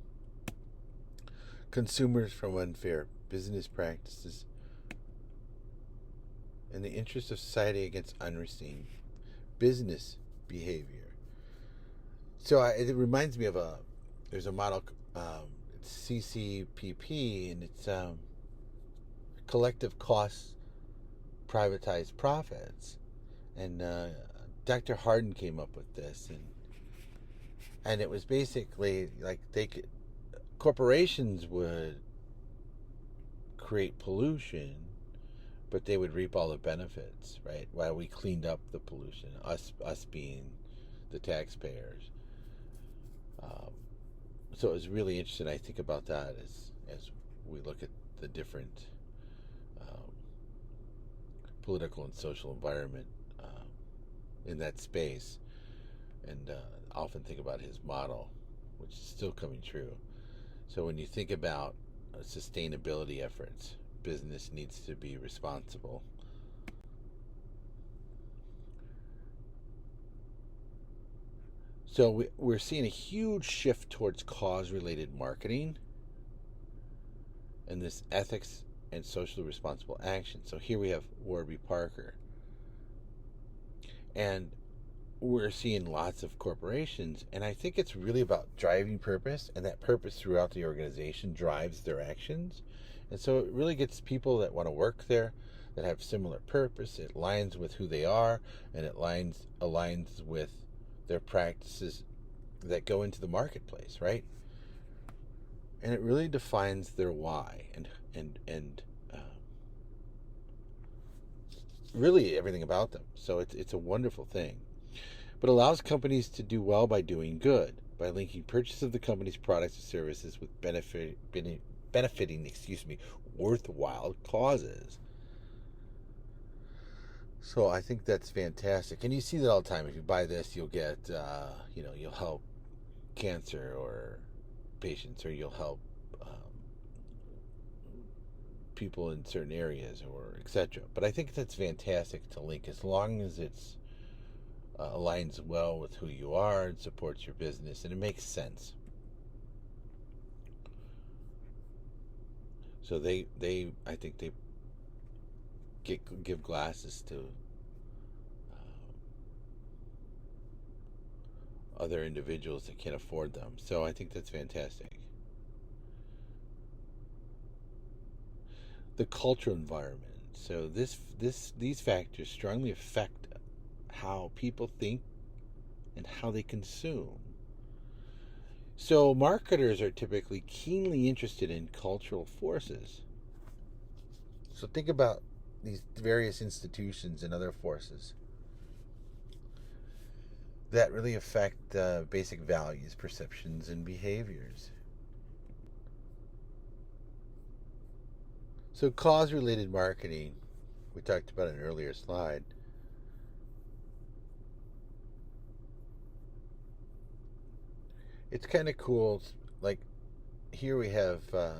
Consumers from unfair business practices, in the interest of society against unforeseen business behavior. So it reminds me of there's a model, it's CCPP, and it's collective costs, privatized profits. And Dr. Harden came up with this, and it was basically like corporations would create pollution, but they would reap all the benefits, right? While we cleaned up the pollution, us being the taxpayers. So it was really interesting. I think about that as we look at the different political and social environment in that space, and often think about his model, which is still coming true. So when you think about sustainability efforts, business needs to be responsible. So we're seeing a huge shift towards cause-related marketing and this ethics and socially responsible action. So here we have Warby Parker. And we're seeing lots of corporations, and I think it's really about driving purpose, and that purpose throughout the organization drives their actions. And so it really gets people that want to work there, that have similar purpose. It aligns with who they are, and it aligns with their practices that go into the marketplace, right? And it really defines their why and really everything about them. So it's a wonderful thing. But allows companies to do well by doing good, by linking purchase of the company's products and services with benefiting worthwhile causes. So I think that's fantastic, and you see that all the time. If you buy this, you'll get, you'll help cancer or patients, or you'll help people in certain areas, or etc. But I think that's fantastic to link, as long as it's aligns well with who you are and supports your business, and it makes sense. So I think they give glasses to other individuals that can't afford them. So I think that's fantastic. The cultural environment. So these factors strongly affect how people think and how they consume. So marketers are typically keenly interested in cultural forces. So think about these various institutions and other forces that really affect basic values, perceptions, and behaviors. So cause-related marketing, we talked about in an earlier slide. It's kind of cool. Like here we have a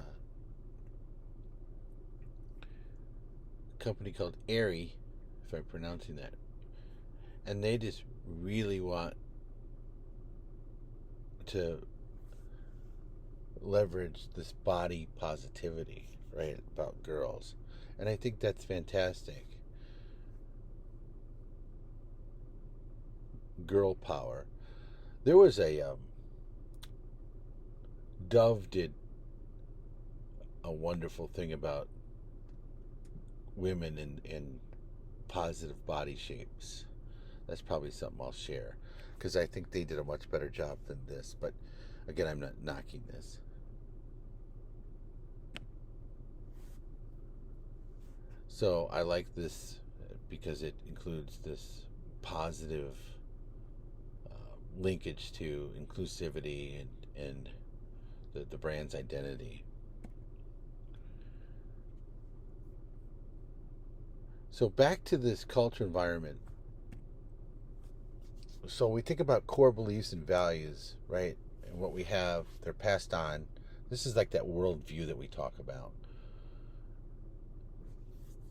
company called Airy, if I'm pronouncing that, and they just really want to leverage this body positivity, right, about girls. And I think that's fantastic. Girl power. There was a Dove did a wonderful thing about women in positive body shapes. That's probably something I'll share because I think they did a much better job than this. But again, I'm not knocking this. So I like this because it includes this positive linkage to inclusivity and the brand's identity. So back to this culture environment. So we think about core beliefs and values, right? And what we have, they're passed on. This is like that worldview that we talk about.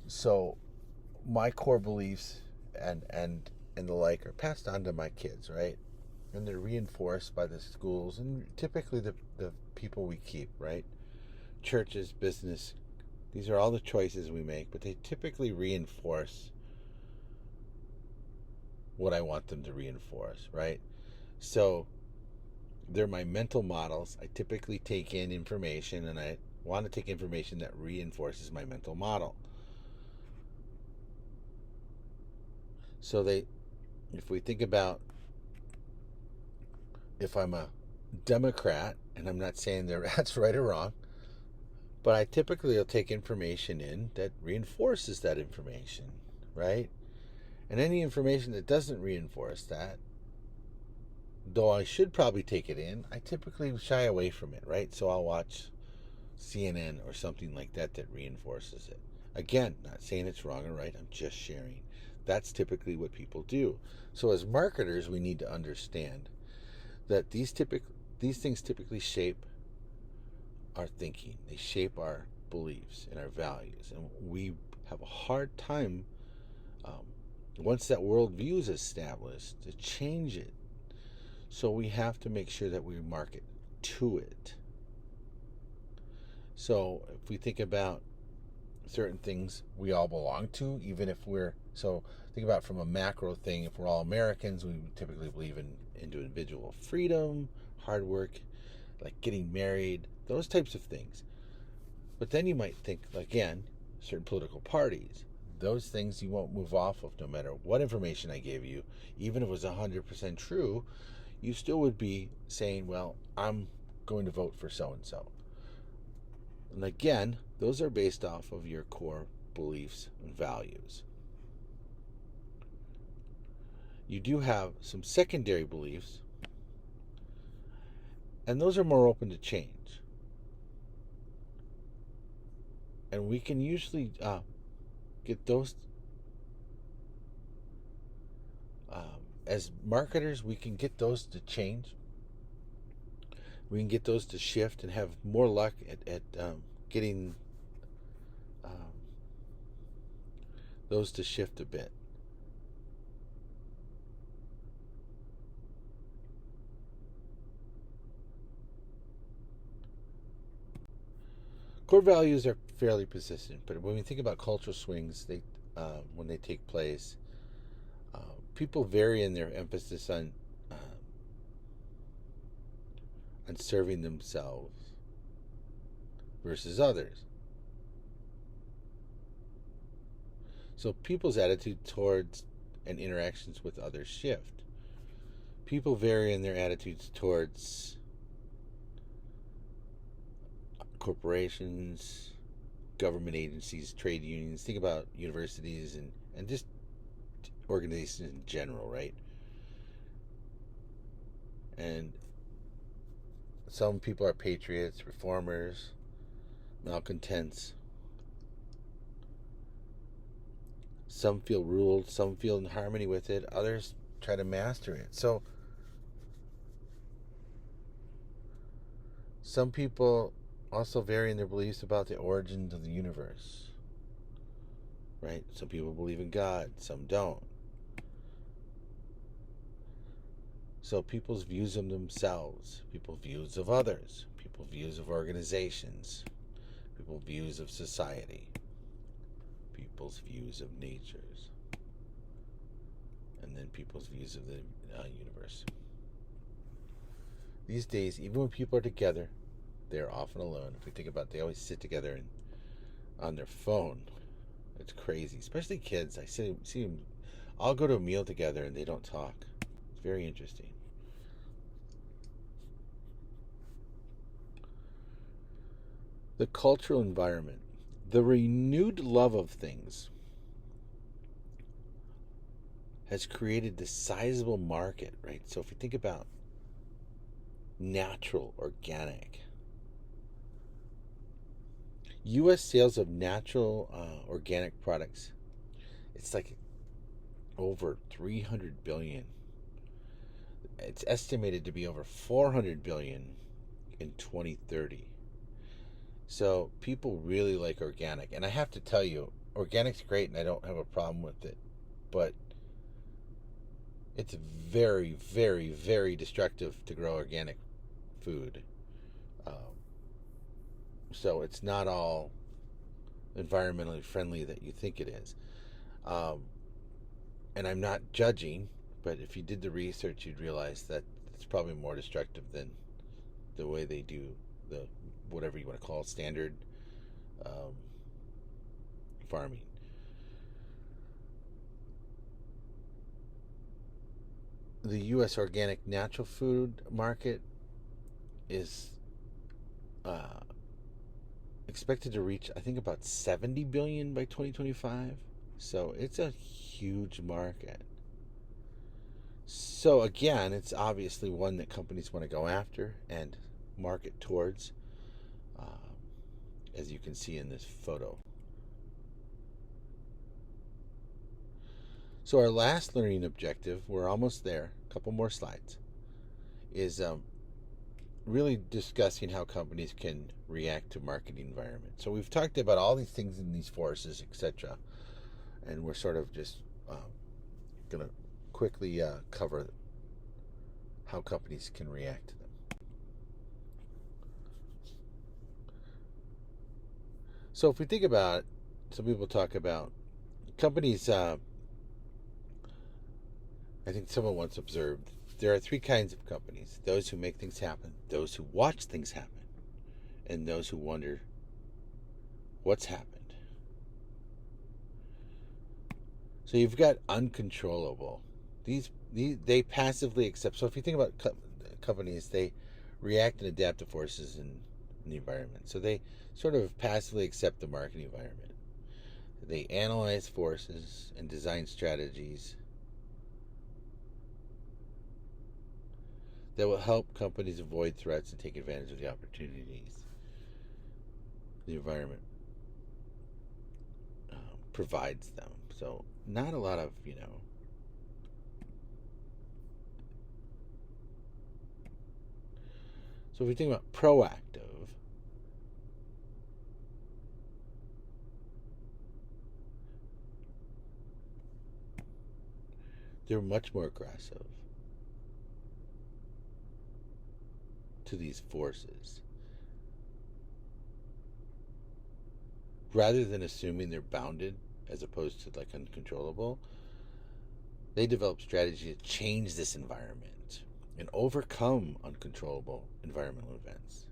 So my core beliefs and the like are passed on to my kids, right? And they're reinforced by the schools and typically the people we keep, right? Churches, business, these are all the choices we make, but they typically reinforce what I want them to reinforce, right? So they're my mental models. I typically take in information and I want to take information that reinforces my mental model. So if we think about if I'm a Democrat, and I'm not saying that's right or wrong, but I typically will take information in that reinforces that information, right? And any information that doesn't reinforce that, though I should probably take it in, I typically shy away from it, right? So I'll watch CNN or something like that that reinforces it. Again, not saying it's wrong or right, I'm just sharing. That's typically what people do. So as marketers, we need to understand that these things typically shape our thinking. They shape our beliefs and our values. And we have a hard time, once that worldview is established, to change it. So we have to make sure that we market to it. So if we think about certain things we all belong to, even if so think about from a macro thing, if we're all Americans, we typically believe in individual freedom, hard work, like getting married, those types of things. But then you might think, again, certain political parties, those things you won't move off of no matter what information I gave you, even if it was 100% true, you still would be saying, well, I'm going to vote for so-and-so. And again, those are based off of your core beliefs and values. You do have some secondary beliefs, and those are more open to change. And we can usually get those, as marketers, we can get those to change. We can get those to shift and have more luck at getting those to shift a bit. Core values are fairly persistent, but when we think about cultural swings, when they take place, people vary in their emphasis on serving themselves versus others. So people's attitude towards and interactions with others shift. People vary in their attitudes towards corporations, government agencies, trade unions. Think about universities and just organizations in general, right? And some people are patriots, reformers, malcontents. Some feel ruled, some feel in harmony with it, others try to master it. So some people also vary in their beliefs about the origins of the universe, right? Some people believe in God, some don't. So people's views of themselves, people's views of others, people's views of organizations, people's views of society, people's views of natures, and then people's views of the universe. These days, even when people are together, they're often alone. If we think about it, they always sit together and on their phone. It's crazy, especially kids. I see them. I'll go to a meal together and they don't talk. It's very interesting. The cultural environment, the renewed love of things, has created this sizable market, right? So if you think about natural, organic, U.S. sales of natural organic products, it's like over 300 billion. It's estimated to be over 400 billion in 2030. So people really like organic, and I have to tell you, organic's great, and I don't have a problem with it, but it's very, very, very destructive to grow organic food. So it's not all environmentally friendly that you think it is. And I'm not judging, but if you did the research, you'd realize that it's probably more destructive than the way they do the whatever you want to call it, standard farming. The U.S. organic natural food market is expected to reach, I think, about 70 billion by 2025. So it's a huge market. So again, it's obviously one that companies want to go after and market towards, as you can see in this photo. So our last learning objective, we're almost there, a couple more slides, is really discussing how companies can react to marketing environment. So we've talked about all these things in these forces, etc., and we're sort of just going to quickly cover how companies can react to them. So if we think about it, some people talk about companies. I think someone once observed there are three kinds of companies: those who make things happen, those who watch things happen, and those who wonder what's happened. So you've got uncontrollable. These they passively accept. So if you think about companies, they react and adapt to forces in the environment. So they sort of passively accept the market environment. They analyze forces and design strategies that will help companies avoid threats and take advantage of the opportunities the environment provides them. So not a lot of, So if we think about proactive, they're much more aggressive to these forces. Rather than assuming they're bounded as opposed to like uncontrollable, they develop strategies to change this environment and overcome uncontrollable environmental events.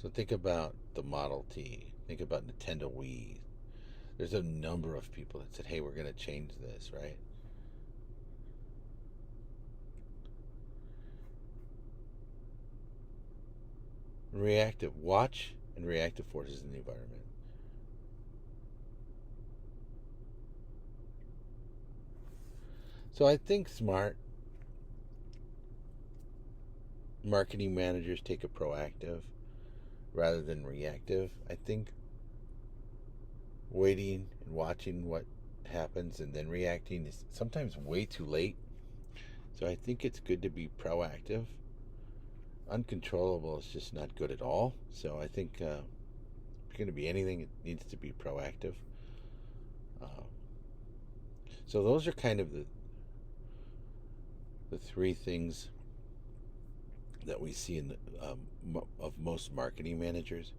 So think about the Model T. Think about Nintendo Wii. There's a number of people that said, hey, we're going to change this, right? Reactive. Watch and reactive forces in the environment. So I think smart marketing managers take a proactive rather than reactive. I think waiting and watching what happens and then reacting is sometimes way too late. So I think it's good to be proactive. Uncontrollable is just not good at all. So I think if you're going to be anything, it needs to be proactive. So those are kind of the three things that we see in of most marketing managers.